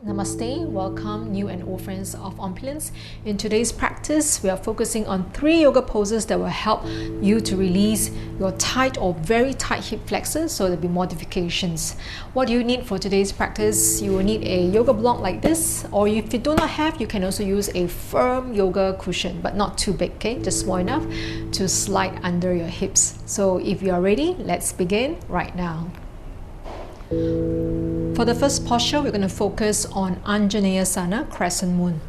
Namaste, welcome new and old friends of Opulence. In today's practice, we are focusing on 3 yoga poses that will help you to release your tight or very tight hip flexors, so there'll be modifications. What do you need for today's practice? You will need a yoga block like this, or if you do not have, you can also use a firm yoga cushion, but not too big, okay? Just small enough to slide under your hips. So if you are ready, let's begin right now. For the first posture, we're going to focus on Anjanaeasana, Crescent Moon.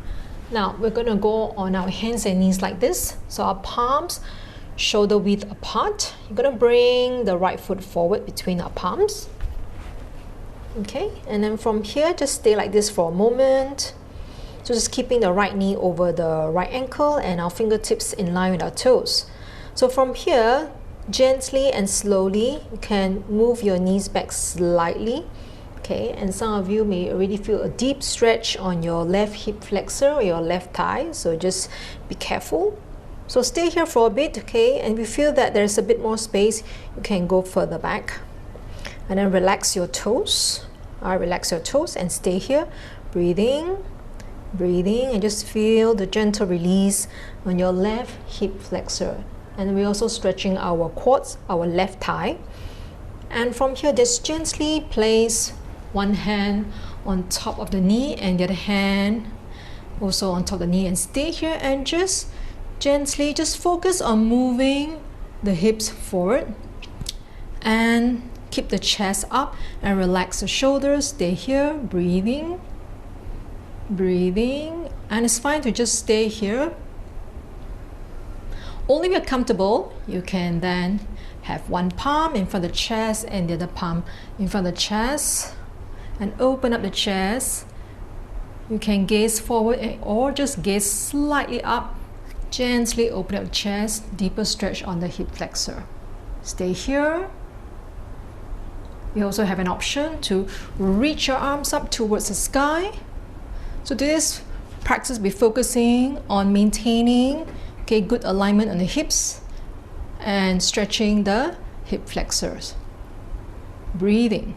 Now, we're going to go on our hands and knees like this. So our palms shoulder width apart. You're going to bring the right foot forward between our palms. Okay, and then from here, just stay like this for a moment. So just keeping the right knee over the right ankle and our fingertips in line with our toes. So from here, gently and slowly, you can move your knees back slightly. Okay, and some of you may already feel a deep stretch on your left hip flexor or your left thigh, so just be careful. So stay here for a bit, okay, and if you feel that there's a bit more space, you can go further back. And then relax your toes. Relax your toes and stay here, breathing, and just feel the gentle release on your left hip flexor. And we're also stretching our quads, our left thigh. And from here, just gently place one hand on top of the knee and the other hand also on top of the knee, and stay here and just gently just focus on moving the hips forward and keep the chest up and relax the shoulders. Stay here, breathing, and it's fine to just stay here. Only if you're comfortable, you can then have one palm in front of the chest and the other palm in front of the chest, and open up the chest. You can gaze forward or just gaze slightly up. Gently open up the chest, deeper stretch on the hip flexor. Stay here. You also have an option to reach your arms up towards the sky. So this practice will be focusing on maintaining good alignment on the hips and stretching the hip flexors. Breathing.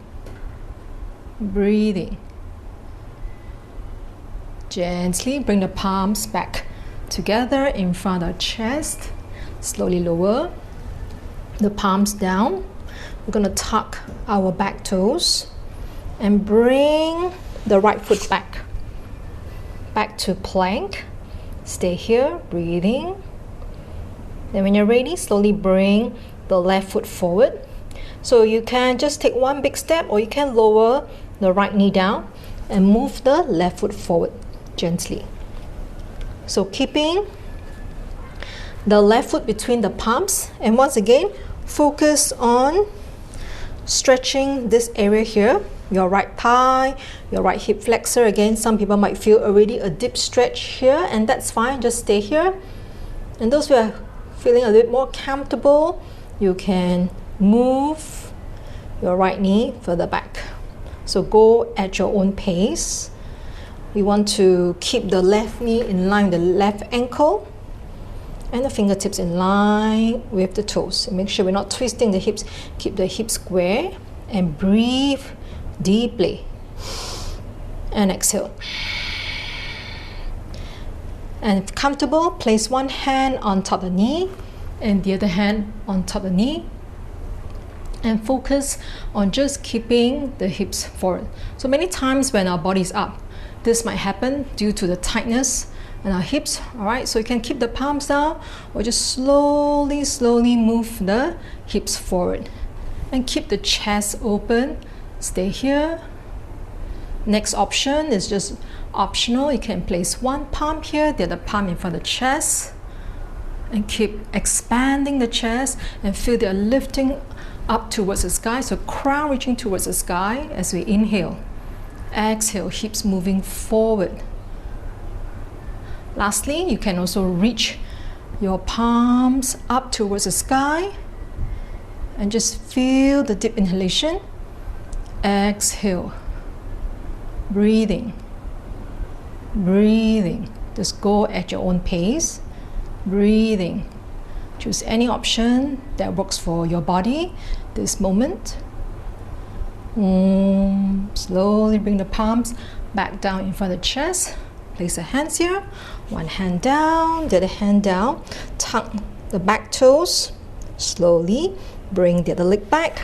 Gently bring the palms back together in front of the chest. Slowly lower the palms down. We're going to tuck our back toes and bring the right foot back to plank. Stay here, breathing. Then when you're ready, slowly bring the left foot forward. So you can just take one big step, or you can lower the right knee down and move the left foot forward gently. So keeping the left foot between the palms, and once again, focus on stretching this area here. Your right thigh, your right hip flexor. Again, some people might feel already a deep stretch here, and that's fine, just stay here. And those who are feeling a little more comfortable, you can move your right knee further back. So go at your own pace. We want to keep the left knee in line with the left ankle and the fingertips in line with the toes. Make sure we're not twisting the hips. Keep the hips square and breathe deeply. And exhale. And if comfortable, place one hand on top of the knee and the other hand on top of the knee, and focus on just keeping the hips forward. So many times when our body is up, this might happen due to the tightness in our hips. Alright, so you can keep the palms down or just slowly move the hips forward and keep the chest open. Stay here. Next option is just optional. You can place one palm here, the other palm in front of the chest, and keep expanding the chest and feel the lifting up towards the sky. So crown reaching towards the sky as we inhale. Exhale, hips moving forward. Lastly, you can also reach your palms up towards the sky and just feel the deep inhalation. Exhale. Breathing. Just go at your own pace. Breathing. Choose any option that works for your body this moment. Slowly bring the palms back down in front of the chest. Place the hands here, one hand down, the other hand down. Tuck the back toes, slowly bring the other leg back.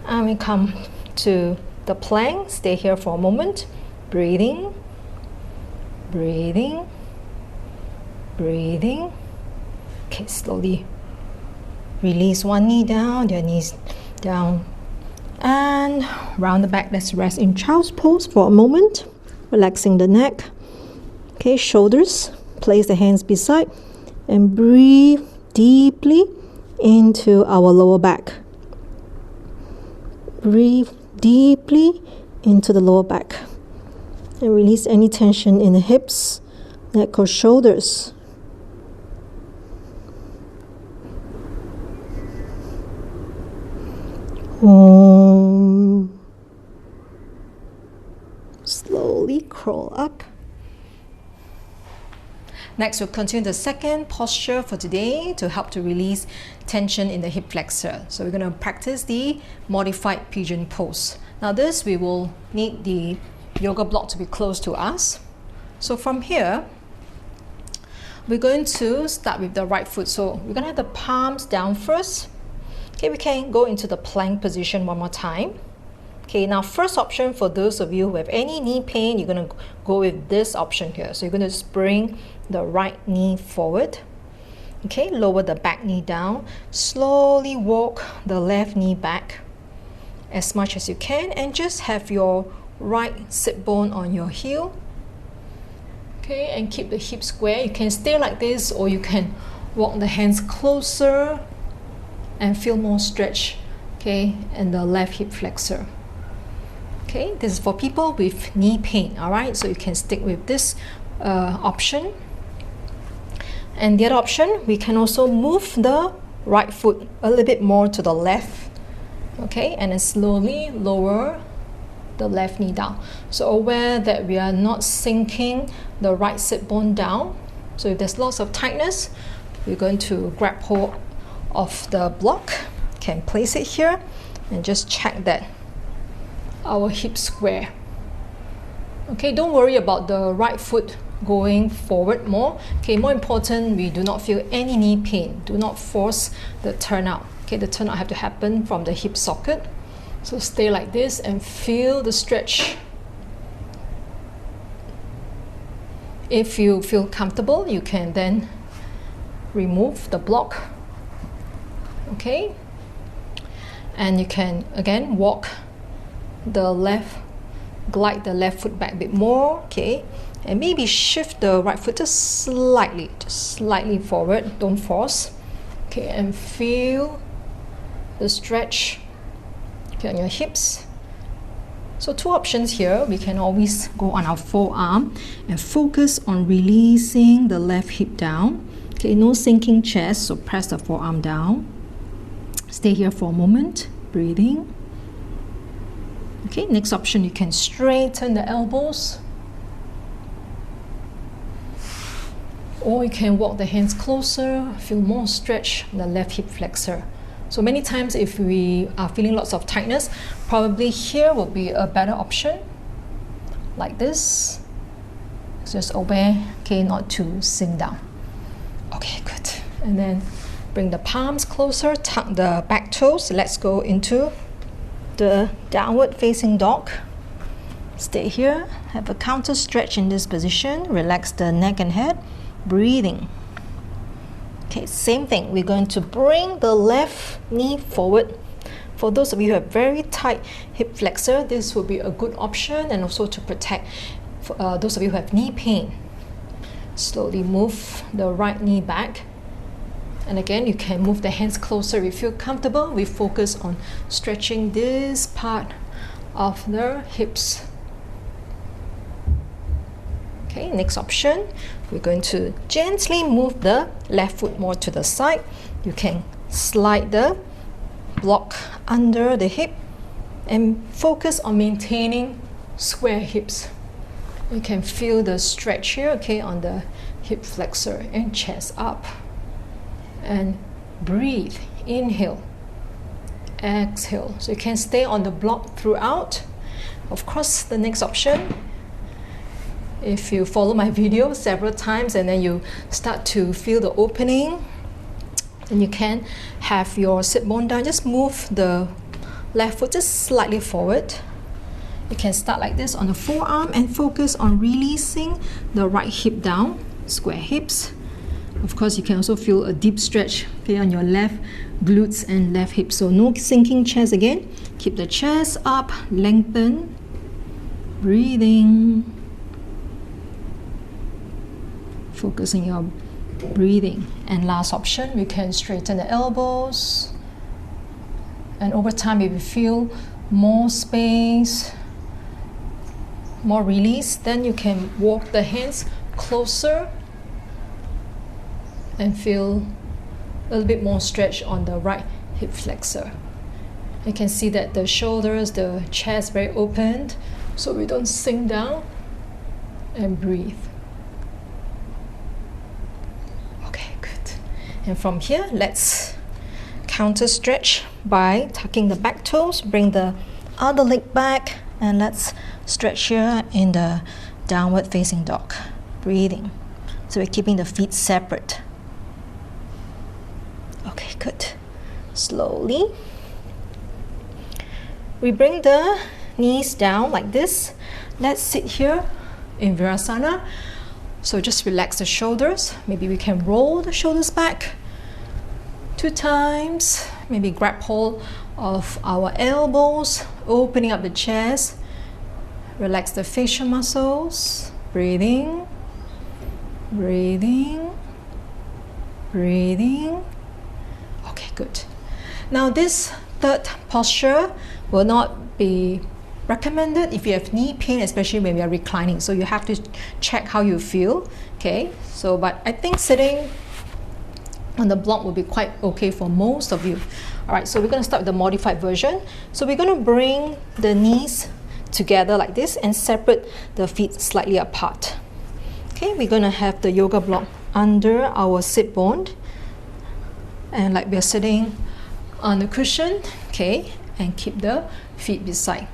And we come to the plank. Stay here for a moment. Breathing, breathing, breathing. Okay, slowly release one knee down, the other knees down. And round the back, let's rest in child's pose for a moment. Relaxing the neck. Okay, shoulders. Place the hands beside and breathe deeply into our lower back. Breathe deeply into the lower back. And release any tension in the hips, neck or shoulders. Slowly crawl up. Next, we'll continue the second posture for today to help to release tension in the hip flexor. So we're going to practice the modified pigeon pose. Now this, we will need the yoga block to be close to us. So from here, we're going to start with the right foot. So we're going to have the palms down first. Okay, we can go into the plank position one more time. Okay, now first option for those of you who have any knee pain, you're going to go with this option here. So you're going to just bring the right knee forward. Okay, lower the back knee down. Slowly walk the left knee back as much as you can and just have your right sit bone on your heel. Okay, and keep the hips square. You can stay like this or you can walk the hands closer and feel more stretch, okay, in the left hip flexor. Okay, this is for people with knee pain, all right? So you can stick with this option. And the other option, we can also move the right foot a little bit more to the left, okay, and then slowly lower the left knee down. So aware that we are not sinking the right sit bone down. So if there's lots of tightness, we're going to grab hold of the block, can place it here and just check that our hips square. Okay, don't worry about the right foot going forward more. Okay, more important, we do not feel any knee pain. Do not force the turnout. Okay, the turnout have to happen from the hip socket. So stay like this and feel the stretch. If you feel comfortable, you can then remove the block. Okay, and you can again walk the left, glide the left foot back a bit more, okay, and maybe shift the right foot just slightly forward, don't force, okay, and feel the stretch, okay, on your hips. So two options here, we can always go on our forearm and focus on releasing the left hip down, okay, no sinking chest, so press the forearm down. Stay here for a moment, breathing. Okay, next option, you can straighten the elbows. Or you can walk the hands closer, feel more stretch in the left hip flexor. So many times if we are feeling lots of tightness, probably here will be a better option. Like this. Just aware, okay, not to sink down. Okay, good. And then bring the palms closer, tuck the back toes. Let's go into the downward facing dog. Stay here, have a counter stretch in this position, relax the neck and head, breathing. Okay, same thing, we're going to bring the left knee forward. For those of you who have very tight hip flexor, this will be a good option, and also to protect those of you who have knee pain. Slowly move the right knee back. And again, you can move the hands closer if you feel comfortable. We focus on stretching this part of the hips. Okay, next option, we're going to gently move the left foot more to the side. You can slide the block under the hip and focus on maintaining square hips. You can feel the stretch here, okay, on the hip flexor and chest up. And breathe, inhale, exhale. So you can stay on the block throughout, of course, the next option, if you follow my video several times and then you start to feel the opening, then you can have your sit bone down. Just move the left foot just slightly forward. You can start like this on the forearm and focus on releasing the right hip down, square hips. Of course, you can also feel a deep stretch, okay, on your left glutes and left hip. So no sinking chest again. Keep the chest up, lengthen, breathing. Focus on your breathing. And last option, we can straighten the elbows. And over time, if you feel more space, more release, then you can walk the hands closer and feel a little bit more stretch on the right hip flexor. You can see that the shoulders, the chest very opened, so we don't sink down, and breathe. Okay, good. And from here, let's counter stretch by tucking the back toes, bring the other leg back, and let's stretch here in the downward facing dog. Breathing. So we're keeping the feet separate. Okay, good. Slowly. We bring the knees down like this. Let's sit here in Virasana. So just relax the shoulders. Maybe we can roll the shoulders back 2 times. Maybe grab hold of our elbows, opening up the chest. Relax the facial muscles. Breathing, breathing, breathing. Okay, good. Now this third posture will not be recommended if you have knee pain, especially when we are reclining. So you have to check how you feel. Okay, so but I think sitting on the block will be quite okay for most of you. All right, so we're going to start with the modified version. So we're going to bring the knees together like this and separate the feet slightly apart. Okay, we're going to have the yoga block under our sit bone, and like we're sitting on the cushion, okay, and keep the feet beside.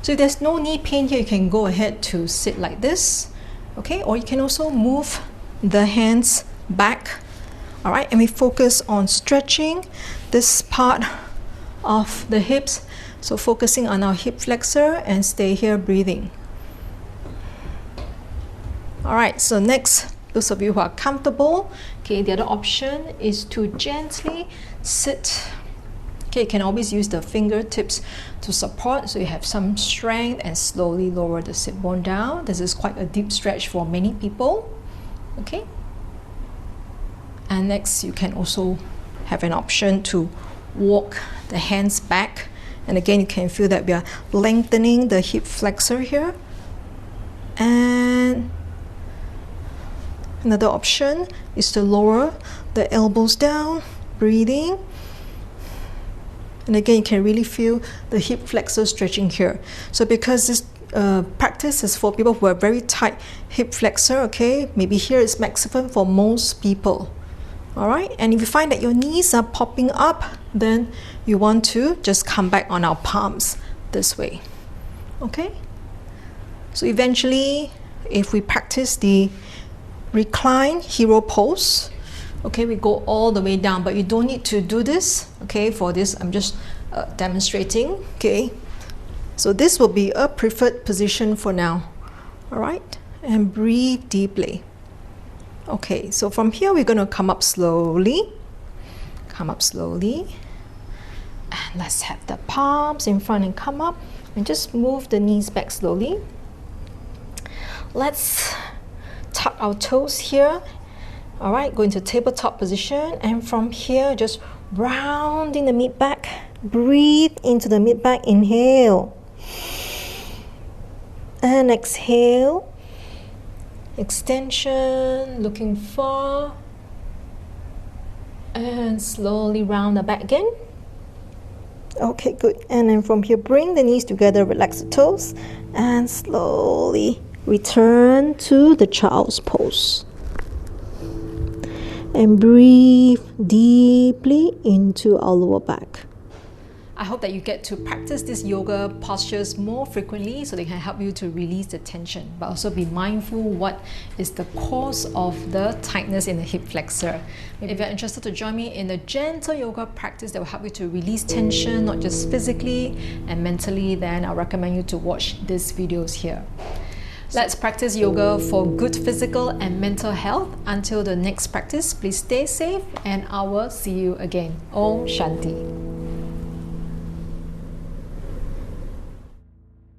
So if there's no knee pain here, you can go ahead to sit like this, okay, or you can also move the hands back. All right, and we focus on stretching this part of the hips. So focusing on our hip flexor and stay here breathing. All right, so next, those of you who are comfortable, okay, the other option is to gently sit. Okay, you can always use the fingertips to support so you have some strength, and slowly lower the sit bone down. This is quite a deep stretch for many people. Okay. And next, you can also have an option to walk the hands back. And again, you can feel that we are lengthening the hip flexor here. And another option is to lower the elbows down, breathing. And again, you can really feel the hip flexor stretching here. So because this practice is for people who have very tight hip flexor, okay, maybe here is maximum for most people. All right, and if you find that your knees are popping up, then you want to just come back on our palms this way. Okay, so eventually, if we practice the recline hero pose, okay, we go all the way down, but you don't need to do this. Okay, for this I'm just demonstrating. Okay, so this will be a preferred position for now. All right, and breathe deeply. Okay, so from here we're going to come up slowly. Come up slowly. And let's have the palms in front and come up. And just move the knees back slowly. Let's tuck our toes here. All right, go into tabletop position. And from here, just rounding the mid back. Breathe into the mid back. Inhale. And exhale. Extension, looking far, and slowly round the back again. Okay, good. And then from here, bring the knees together, relax the toes, and slowly return to the child's pose. And breathe deeply into our lower back. I hope that you get to practice these yoga postures more frequently so they can help you to release the tension, but also be mindful what is the cause of the tightness in the hip flexor. If you're interested to join me in a gentle yoga practice that will help you to release tension, not just physically and mentally, then I recommend you to watch these videos here. Let's practice yoga for good physical and mental health. Until the next practice, please stay safe and I will see you again. Om Shanti.